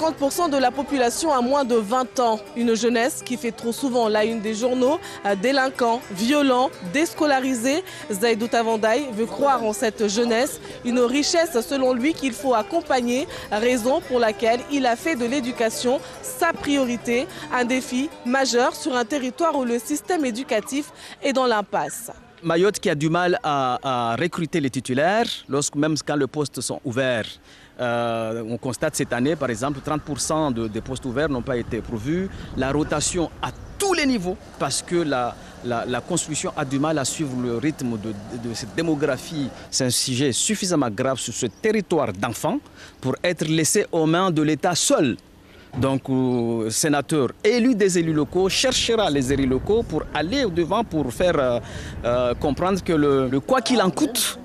50% de la population a moins de 20 ans. Une jeunesse qui fait trop souvent la une des journaux, délinquants, violents, déscolarisés. Zaïdou Tavandaï veut croire en cette jeunesse, une richesse selon lui qu'il faut accompagner, raison pour laquelle il a fait de l'éducation sa priorité, un défi majeur sur un territoire où le système éducatif est dans l'impasse. Mayotte qui a du mal à recruter les titulaires, même quand les postes sont ouverts. On constate cette année, par exemple, 30% des postes ouverts n'ont pas été pourvus. La rotation à tous les niveaux, parce que la construction a du mal à suivre le rythme de cette démographie. C'est un sujet suffisamment grave sur ce territoire d'enfants pour être laissé aux mains de l'État seul. Donc, le sénateur élu des élus locaux cherchera les élus locaux pour aller au-devant, pour faire comprendre que le quoi qu'il en coûte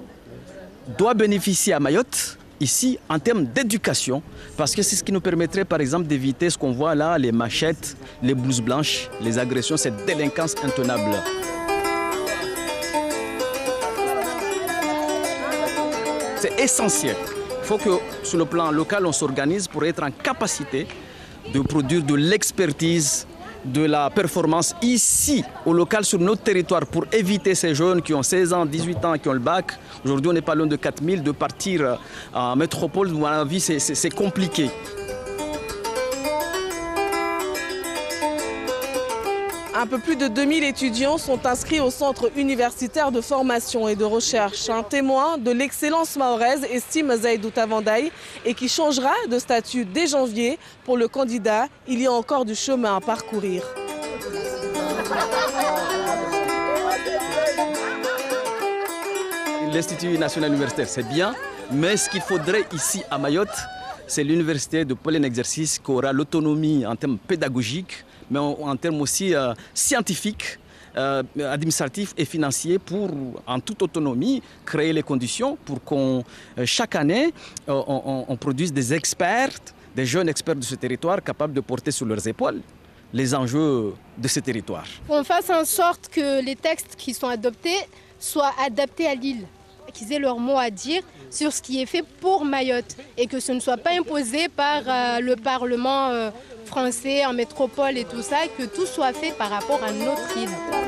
doit bénéficier à Mayotte, ici, en termes d'éducation, parce que c'est ce qui nous permettrait, par exemple, d'éviter ce qu'on voit là, les machettes, les blouses blanches, les agressions, cette délinquance intenable. C'est essentiel. Il faut que, sur le plan local, on s'organise pour être en capacité de produire de l'expertise, de la performance ici, au local, sur notre territoire, pour éviter ces jeunes qui ont 16 ans, 18 ans, qui ont le bac. Aujourd'hui, on n'est pas loin de 4000, de partir en métropole, où à la vie, c'est compliqué. Un peu plus de 2000 étudiants sont inscrits au centre universitaire de formation et de recherche. Un témoin de l'excellence mahoraise, estime Zaïdou Tavandaï, et qui changera de statut dès janvier. Pour le candidat, il y a encore du chemin à parcourir. L'Institut national universitaire, c'est bien, mais ce qu'il faudrait ici à Mayotte, c'est l'université de plein exercice qui aura l'autonomie en termes pédagogiques, mais en termes aussi scientifiques, administratifs et financiers pour, en toute autonomie, créer les conditions pour qu'on, chaque année, on produise des experts, des jeunes experts de ce territoire capables de porter sur leurs épaules les enjeux de ce territoire. Qu'on fasse en sorte que les textes qui sont adoptés soient adaptés à l'île, qu'ils aient leur mot à dire sur ce qui est fait pour Mayotte et que ce ne soit pas imposé par le Parlement français en métropole et tout ça, que tout soit fait par rapport à notre île.